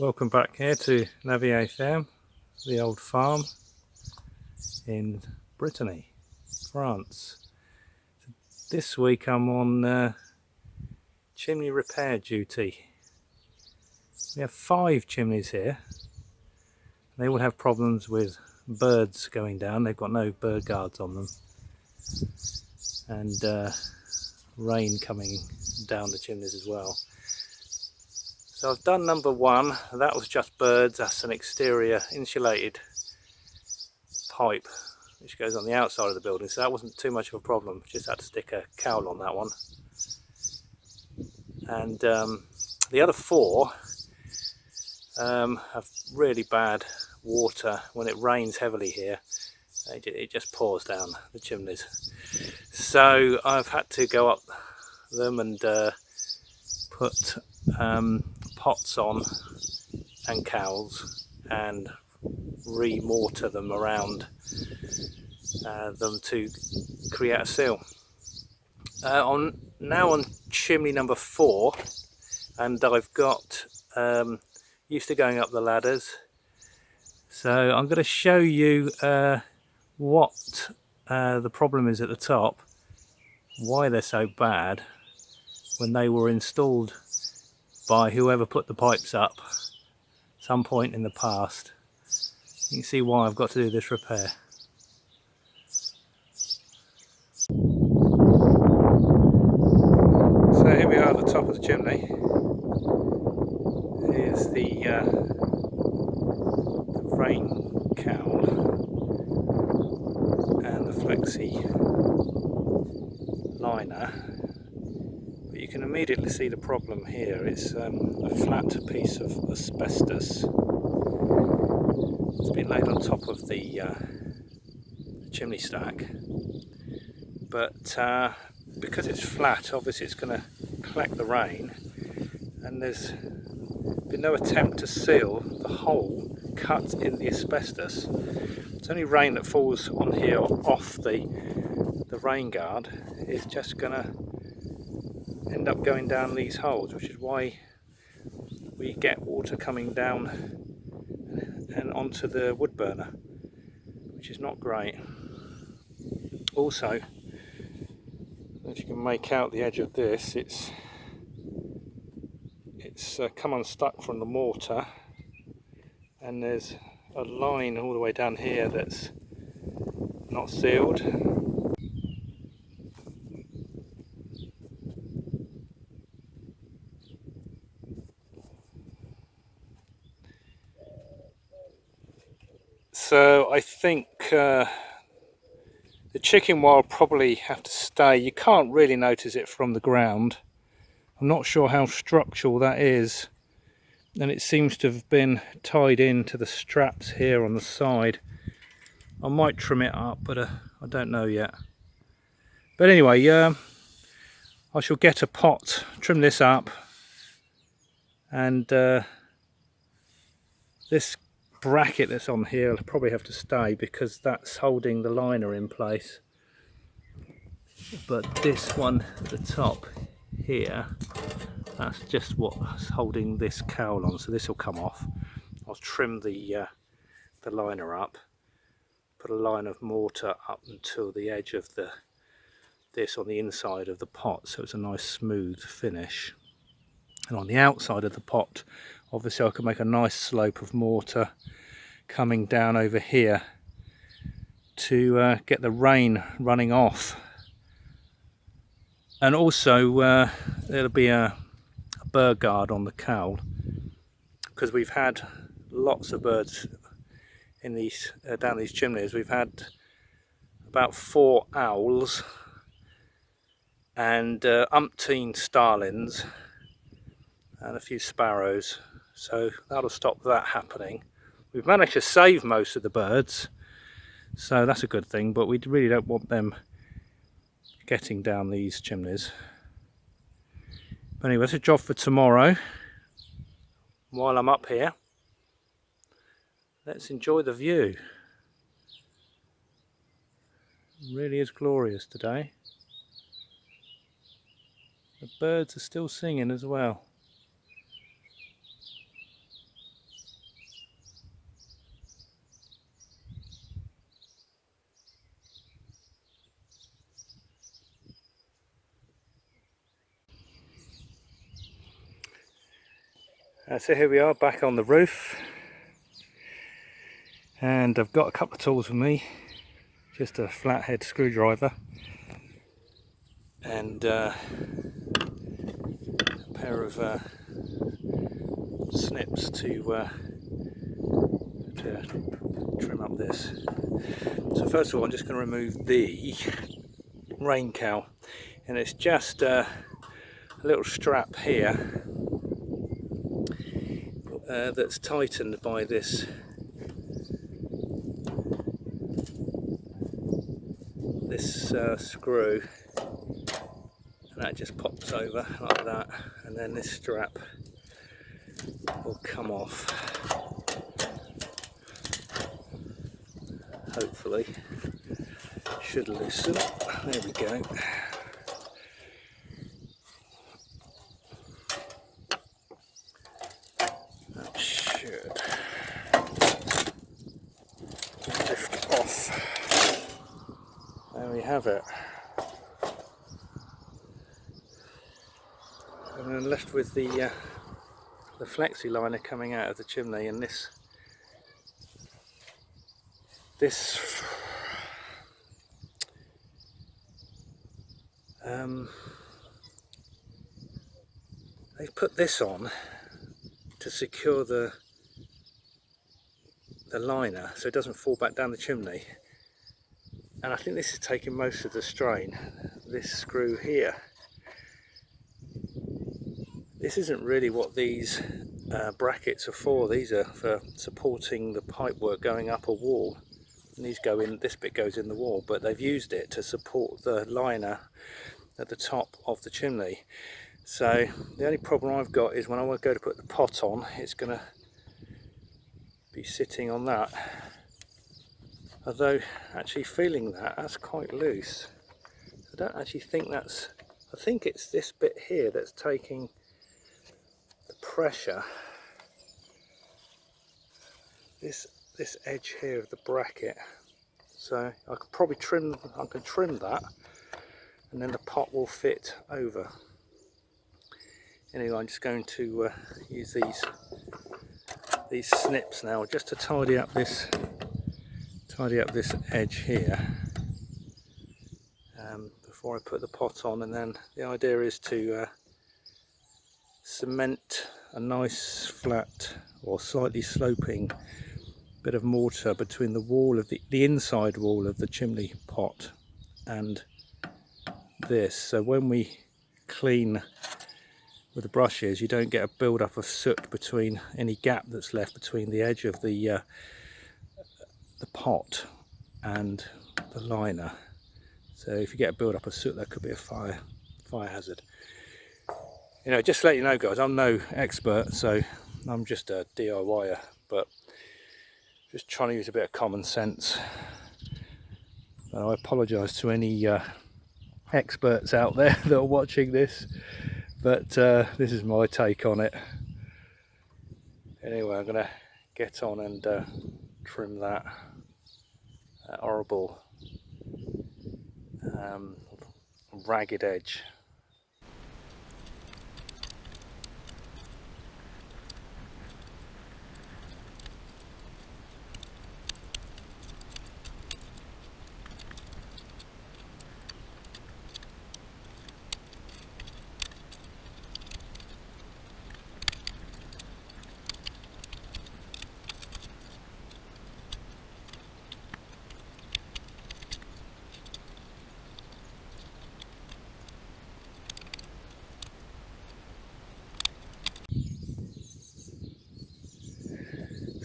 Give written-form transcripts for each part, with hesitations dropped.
Welcome back here to Navier Ferme, the old farm in Brittany, France. This week I'm on chimney repair duty. We have 5 chimneys here. They all have problems with birds going down. They've got no bird guards on them, and rain coming down the chimneys as well. So I've done number 1. That was just birds. That's an exterior insulated pipe which goes on the outside of the building, so that wasn't too much of a problem. Just had to stick a cowl on that one. And the other 4 have really bad water. When it rains heavily here, it just pours down the chimneys. So I've had to go up them and put pots on and cowls and re-mortar them around them to create a seal. Now on chimney number 4, and I've got used to going up the ladders, so I'm going to show you what the problem is at the top, why they're so bad when they were installed by whoever put the pipes up some point in the past. You can see why I've got to do this repair. So here we are at the top of the chimney. Here's the rain cowl and the flexi liner. But you can immediately see the problem here. It's a flat piece of asbestos. It's been laid on top of the chimney stack, but because it's flat, obviously it's going to collect the rain, and there's been no attempt to seal the hole cut in the asbestos. It's only rain that falls on here off the rain guard is just going to end up going down these holes, which is why we get water coming down and onto the wood burner, which is not great. Also, as you can make out the edge of this, it's come unstuck from the mortar, and there's a line all the way down here that's not sealed. So I think the chicken wire will probably have to stay. You can't really notice it from the ground. I'm not sure how structural that is, and it seems to have been tied into the straps here on the side. I might trim it up, but I don't know yet. But anyway, I shall get a pot, trim this up, and this bracket that's on here will probably have to stay because that's holding the liner in place. But this one at the top here, that's just what's holding this cowl on, so this will come off. I'll trim the liner up, put a line of mortar up until the edge of this on the inside of the pot, so it's a nice smooth finish. And on the outside of the pot, obviously I can make a nice slope of mortar coming down over here to get the rain running off. And also there'll be a bird guard on the cowl, because we've had lots of birds in these down these chimneys. We've had about 4 owls and umpteen starlings and a few sparrows, so that'll stop that happening. We've managed to save most of the birds, so that's a good thing, but we really don't want them getting down these chimneys. But anyway, that's a job for tomorrow. While I'm up here, let's enjoy the view. It really is glorious today. The birds are still singing as well. So here we are back on the roof, and I've got a couple of tools with me, just a flathead screwdriver and a pair of snips to trim up this. So first of all, I'm just going to remove the rain cowl, and it's just a little strap here that's tightened by this screw, and that just pops over like that, and then this strap will come off, hopefully. Should loosen. There we go. That should lift off. There we have it. And then left with the flexi liner coming out of the chimney, and this they've put this on to secure the liner so it doesn't fall back down the chimney, and I think this is taking most of the strain. This screw here, this isn't really what these brackets are for. These are for supporting the pipework going up a wall, and these go in, this bit goes in the wall, but they've used it to support the liner at the top of the chimney. So the only problem I've got is when I go to put the pot on, it's going to be sitting on that. Although actually feeling that's quite loose. I don't actually think that's, I think it's this bit here that's taking the pressure. This edge here of the bracket. So I could probably trim that, and then the pot will fit over. Anyway, I'm just going to use these snips now just to tidy up this edge here before I put the pot on, and then the idea is to cement a nice flat or slightly sloping bit of mortar between the wall of the inside wall of the chimney pot and this, so when we clean with the brushes you don't get a build-up of soot between any gap that's left between the edge of the pot and the liner. So if you get a build-up of soot, that could be a fire hazard. You know, just to let you know guys, I'm no expert, so I'm just a DIYer, but just trying to use a bit of common sense. And I apologise to any experts out there that are watching this, but this is my take on it. Anyway, I'm going to get on and trim that horrible ragged edge.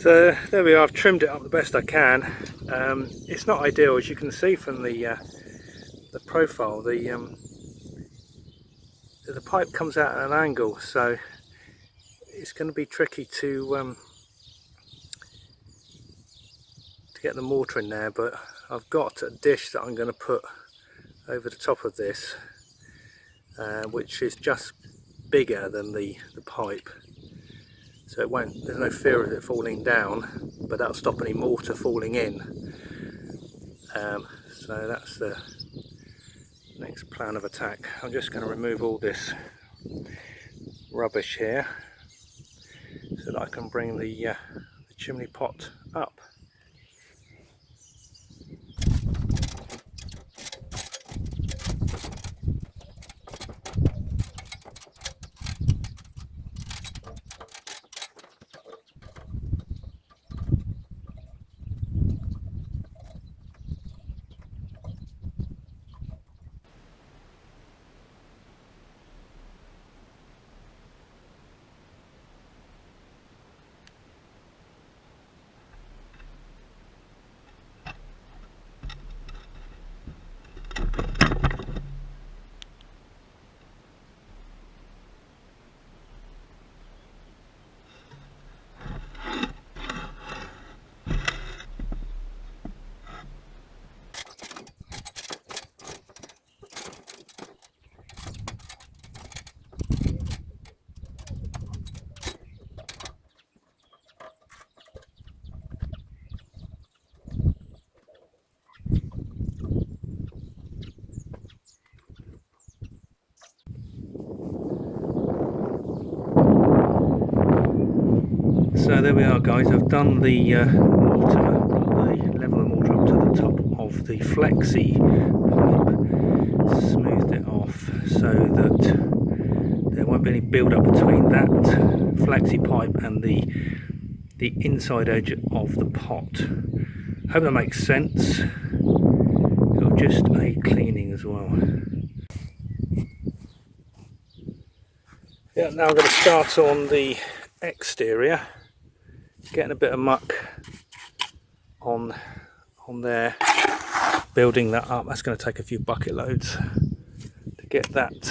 So there we are, I've trimmed it up the best I can. It's not ideal, as you can see from the profile. The pipe comes out at an angle, so it's going to be tricky to get the mortar in there, but I've got a dish that I'm going to put over the top of this, which is just bigger than the pipe. So it won't, there's no fear of it falling down, but that'll stop any mortar falling in. So that's the next plan of attack. I'm just going to remove all this rubbish here, so that I can bring the chimney pot up. So there we are, guys. I've done the mortar, brought the level of mortar up to the top of the flexi pipe, smoothed it off so that there won't be any build up between that flexi pipe and the inside edge of the pot. Hope that makes sense. Got just a cleaning as well. Yeah, now I'm going to start on the exterior, getting a bit of muck on there, building that up. That's going to take a few bucket loads to get that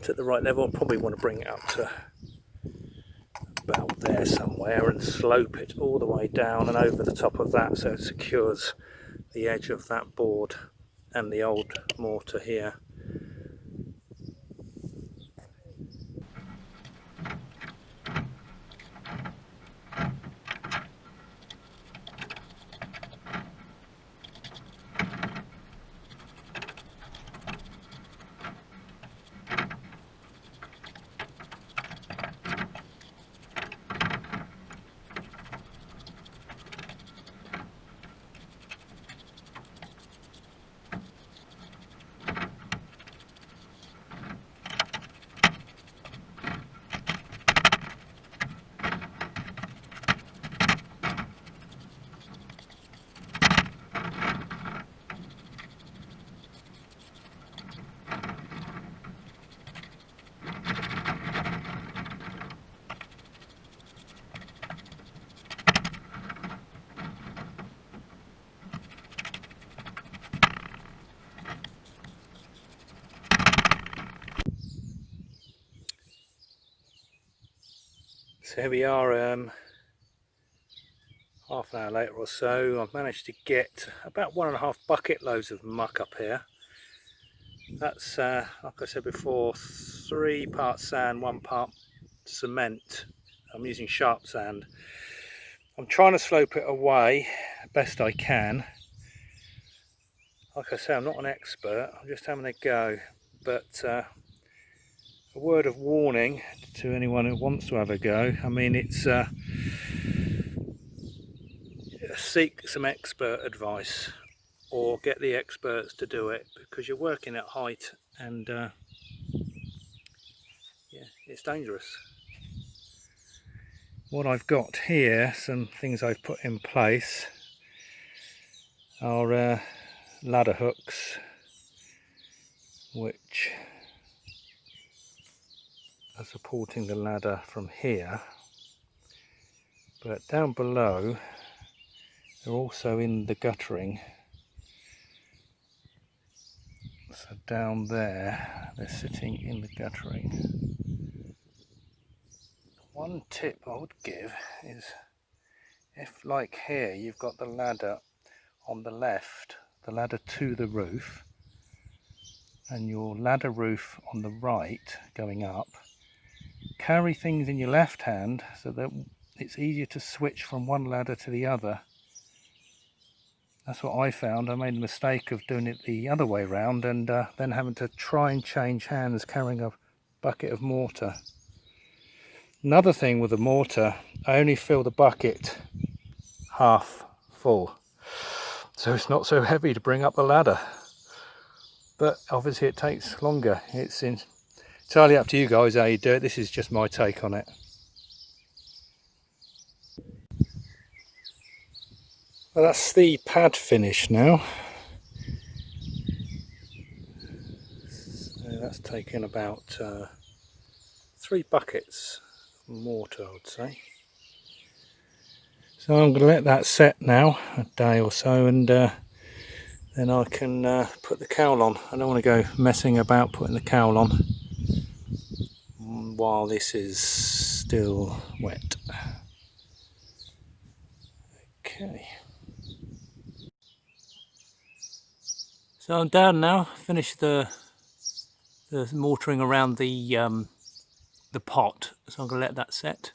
at the right level. I probably want to bring it up to about there somewhere and slope it all the way down and over the top of that, so it secures the edge of that board and the old mortar here. So here we are, half an hour later or so. I've managed to get about 1.5 bucket loads of muck up here. That's like I said before, 3 parts sand, 1 part cement. I'm using sharp sand. I'm trying to slope it away best I can. Like I say, I'm not an expert, I'm just having a go, but a word of warning to anyone who wants to have a go. I mean, it's seek some expert advice or get the experts to do it, because you're working at height and yeah, it's dangerous. What I've got here, some things I've put in place, are ladder hooks which are supporting the ladder from here, but down below they're also in the guttering. So down there they're sitting in the guttering. One tip I would give is, if like here you've got the ladder on the left, the ladder to the roof, and your ladder roof on the right going up, carry things in your left hand so that it's easier to switch from one ladder to the other. That's what I found. I made the mistake of doing it the other way round and then having to try and change hands carrying a bucket of mortar. Another thing with the mortar, I only fill the bucket half full, so it's not so heavy to bring up the ladder. But obviously it takes longer. It's entirely up to you guys how you do it. This is just my take on it. Well, that's the pad finish now. So that's taken about 3 buckets of mortar, I would say. So I'm going to let that set now a day or so, and then I can put the cowl on. I don't want to go messing about putting the cowl on while this is still wet. Okay. So I'm down now. Finished the mortaring around the pot, so I'm going to let that set.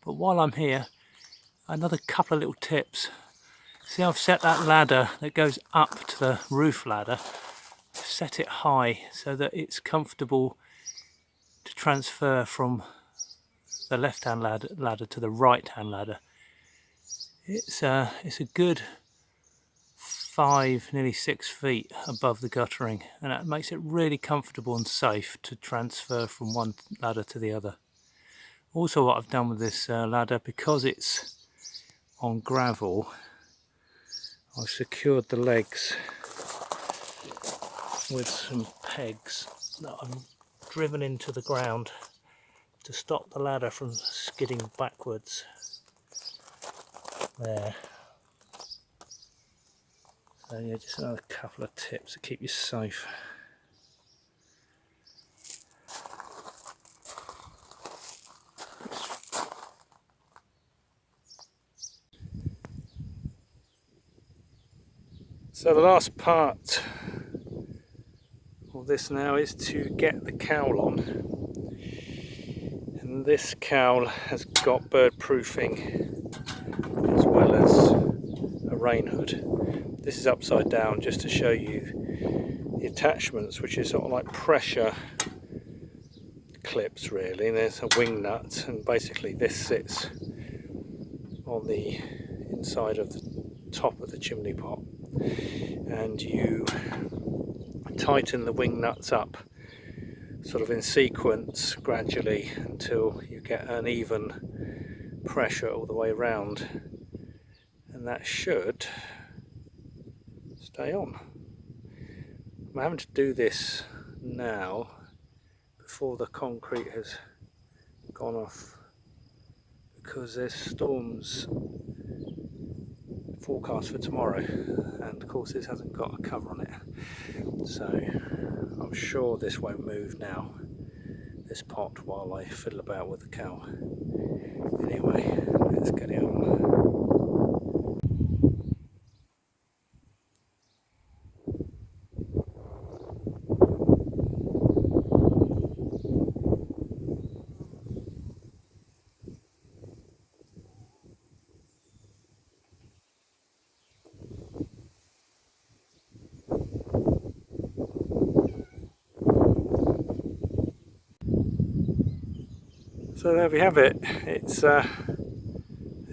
But while I'm here, another couple of little tips. See, I've set that ladder that goes up to the roof ladder. I've set it high so that it's comfortable to transfer from the left-hand ladder to the right-hand ladder. It's a good 5, nearly 6 feet above the guttering, and that makes it really comfortable and safe to transfer from one ladder to the other. Also, what I've done with this ladder, because it's on gravel, I've secured the legs with some pegs that I've driven into the ground to stop the ladder from skidding backwards. There. So yeah, just another couple of tips to keep you safe. So the last part of this now is to get the cowl on, and this cowl has got bird proofing as well as a rain hood. This is upside down just to show you the attachments, which is sort of like pressure clips really, and there's a wing nut, and basically this sits on the inside of the top of the chimney pot, and you tighten the wing nuts up sort of in sequence gradually until you get an even pressure all the way around, and that should stay on. I'm having to do this now before the concrete has gone off, because there's storms forecast for tomorrow, and of course this hasn't got a cover on it, so I'm sure this won't move now, this pot, while I fiddle about with the cowl. Anyway, let's get it on. So there we have it. It's as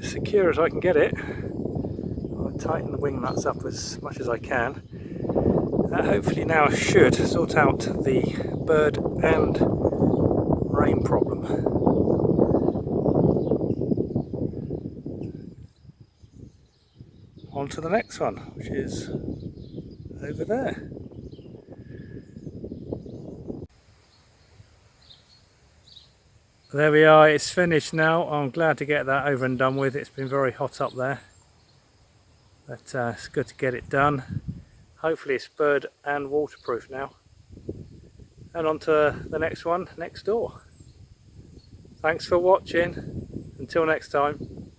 secure as I can get it. I'll tighten the wing nuts up as much as I can. That hopefully now should sort out the bird and rain problem. On to the next one, which is over there. There we are, it's finished now. I'm glad to get that over and done with. It's been very hot up there, but it's good to get it done. Hopefully it's bird and waterproof now. And on to the next one next door. Thanks for watching. Until next time.